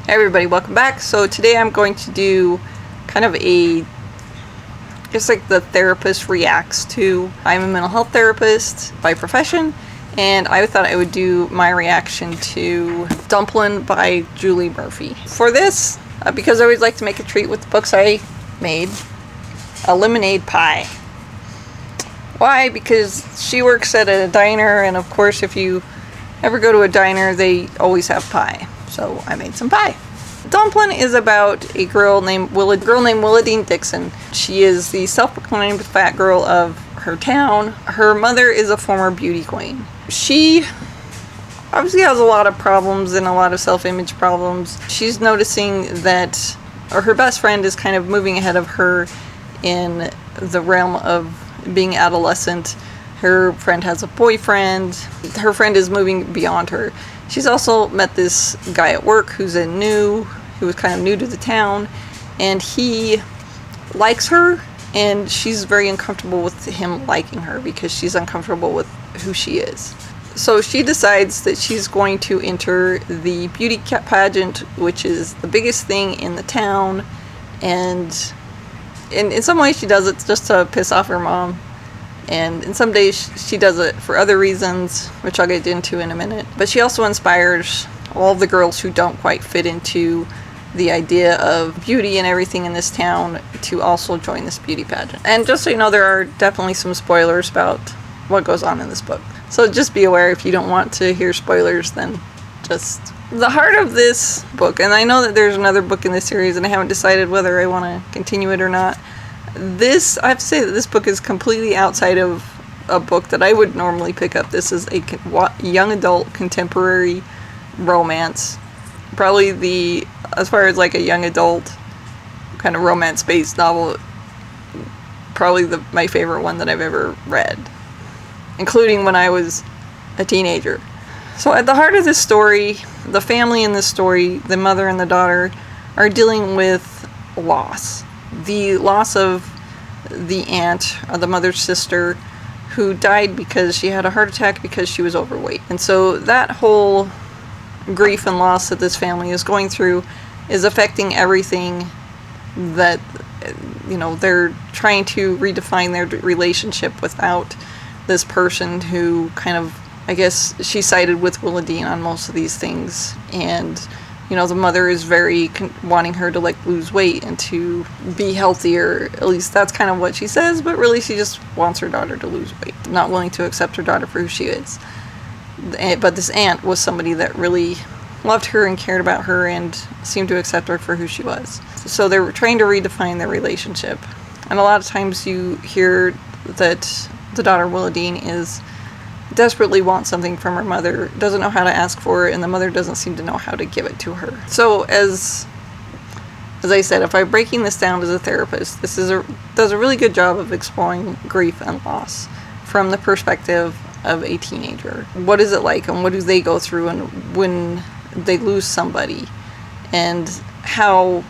Hey everybody, welcome back. So today I'm going to do kind of just like the therapist reacts to. I'm a mental health therapist by profession, and I thought I would do my reaction to Dumplin by Julie Murphy. For this, because I always like to make a treat with the books I made, a lemonade pie. Why? Because she works at a diner, and of course if you ever go to a diner, they always have pie. So I made some pie. Dumplin is about a girl named Willadine Dixon. She is the self-proclaimed fat girl of her town. Her mother is a former beauty queen. She obviously has a lot of problems and a lot of self-image problems. She's noticing that her best friend is kind of moving ahead of her in the realm of being adolescent. Her friend has a boyfriend. Her friend is moving beyond her. She's also met this guy at work who was kind of new to the town, and he likes her, and she's very uncomfortable with him liking her because she's uncomfortable with who she is. So she decides that she's going to enter the beauty pageant, which is the biggest thing in the town, and in some ways she does it just to piss off her mom. And in some days she does it for other reasons, which I'll get into in a minute. But she also inspires all the girls who don't quite fit into the idea of beauty and everything in this town to also join this beauty pageant. And just so you know, there are definitely some spoilers about what goes on in this book. So just be aware if you don't want to hear spoilers, then just... The heart of this book, and I know that there's another book in this series and I haven't decided whether I want to continue it or not. I have to say that this book is completely outside of a book that I would normally pick up. This is a young adult contemporary romance. Probably as far as like a young adult kind of romance-based novel, probably my favorite one that I've ever read, including when I was a teenager. So at the heart of this story, the family in this story, the mother and the daughter, are dealing with loss. The loss of the aunt, the mother's sister, who died because she had a heart attack because she was overweight. And so that whole grief and loss that this family is going through is affecting everything that, they're trying to redefine their relationship without this person who kind of, I guess, she sided with Willadine on most of these things. And the mother is very wanting her to lose weight and to be healthier. At least that's kind of what she says, but really she just wants her daughter to lose weight, not willing to accept her daughter for who she is. But this aunt was somebody that really loved her and cared about her and seemed to accept her for who she was. So they were trying to redefine their relationship. And a lot of times you hear that the daughter Willadine desperately wants something from her mother, doesn't know how to ask for it, and the mother doesn't seem to know how to give it to her. So as I said, if I'm breaking this down as a therapist, this does a really good job of exploring grief and loss from the perspective of a teenager. What is it like, and what do they go through and when they lose somebody, and how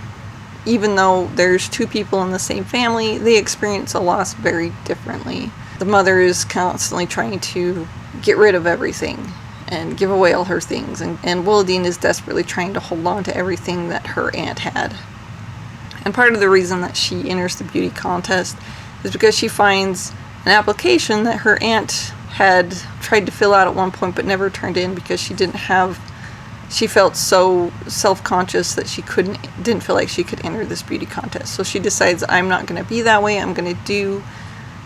even though there's two people in the same family, they experience a loss very differently. The mother is constantly trying to get rid of everything and give away all her things, and Willadine is desperately trying to hold on to everything that her aunt had. And part of the reason that she enters the beauty contest is because she finds an application that her aunt had tried to fill out at one point but never turned in because she felt so self-conscious that she didn't feel like she could enter this beauty contest. So she decides, I'm not going to be that way, I'm going to do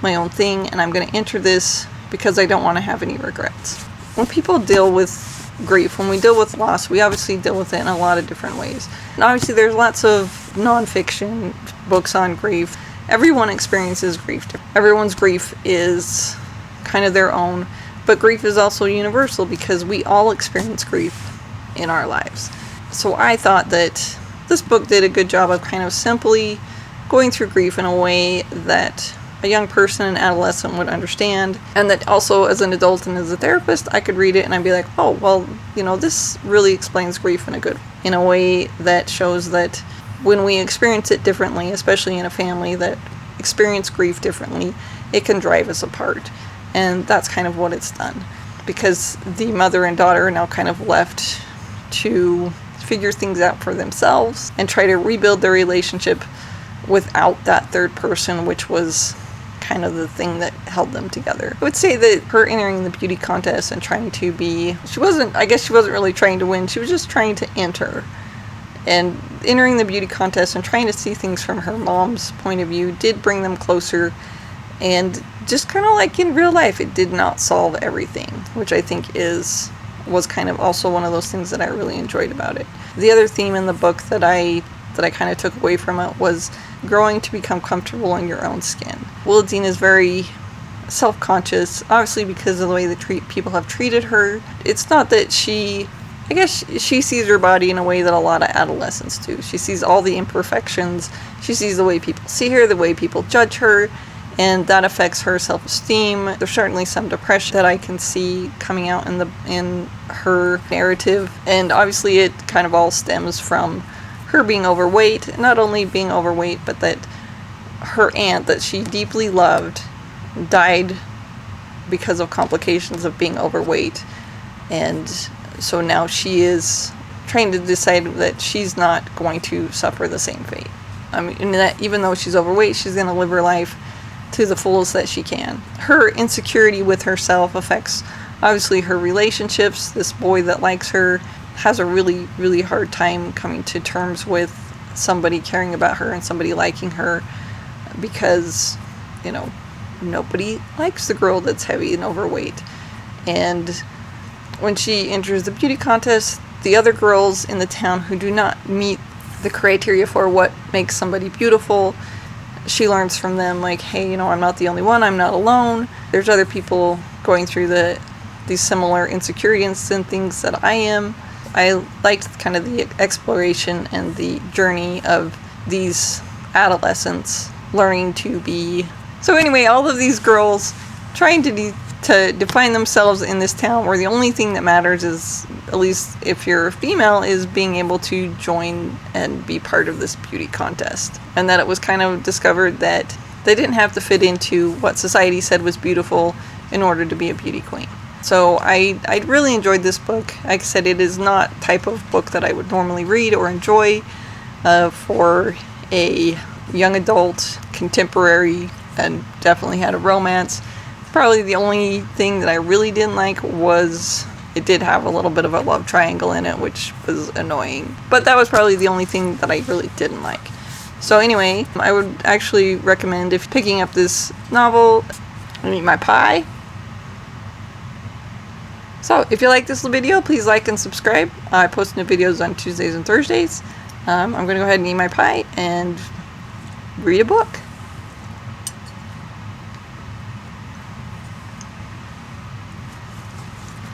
my own thing, and I'm going to enter this because I don't want to have any regrets. When people deal with grief, when we deal with loss, we obviously deal with it in a lot of different ways. And obviously there's lots of nonfiction books on grief. Everyone experiences grief. Everyone's grief is kind of their own, but grief is also universal because we all experience grief in our lives. So I thought that this book did a good job of kind of simply going through grief in a way that a young person, an adolescent, would understand, and that also as an adult and as a therapist I could read it and I'd be like, oh well, this really explains grief in a way that shows that when we experience it differently, especially in a family that experience grief differently, it can drive us apart. And that's kind of what it's done, because the mother and daughter are now kind of left to figure things out for themselves and try to rebuild their relationship without that third person, which was kind of the thing that held them together. I would say that her entering the beauty contest and trying to be, she wasn't really trying to win, she was just trying to enter. And entering the beauty contest and trying to see things from her mom's point of view did bring them closer. And just kind of like in real life, it did not solve everything, which I think was kind of also one of those things that I really enjoyed about it. The other theme in the book that I kind of took away from it was growing to become comfortable in your own skin. Willadine is very self-conscious, obviously because of the way that people have treated her. It's not that she sees her body in a way that a lot of adolescents do. She sees all the imperfections. She sees the way people see her, the way people judge her, and that affects her self-esteem. There's certainly some depression that I can see coming out in her narrative, and obviously it kind of all stems from her being overweight. Not only being overweight, but that her aunt that she deeply loved died because of complications of being overweight, and so now she is trying to decide that she's not going to suffer the same fate. I mean, that even though she's overweight, she's going to live her life to the fullest that she can. Her insecurity with herself affects obviously her relationships. This boy that likes her has a really, really hard time coming to terms with somebody caring about her and somebody liking her, because, you know, nobody likes the girl that's heavy and overweight. And when she enters the beauty contest, the other girls in the town who do not meet the criteria for what makes somebody beautiful, she learns from them, like, hey, you know, I'm not the only one, I'm not alone. There's other people going through these similar insecurities and things that I am. I liked kind of the exploration and the journey of these adolescents learning to be. So anyway, all of these girls trying to define themselves in this town where the only thing that matters is, at least if you're a female, is being able to join and be part of this beauty contest. And that it was kind of discovered that they didn't have to fit into what society said was beautiful in order to be a beauty queen. So I really enjoyed this book. Like I said, it is not the type of book that I would normally read or enjoy for a young adult, contemporary, and definitely had a romance. Probably the only thing that I really didn't like was it did have a little bit of a love triangle in it, which was annoying. But that was probably the only thing that I really didn't like. So anyway, I would actually recommend, if picking up this novel, Eat My Pie. So if you like this video, please like and subscribe. I post new videos on Tuesdays and Thursdays. I'm going to go ahead and eat my pie and read a book.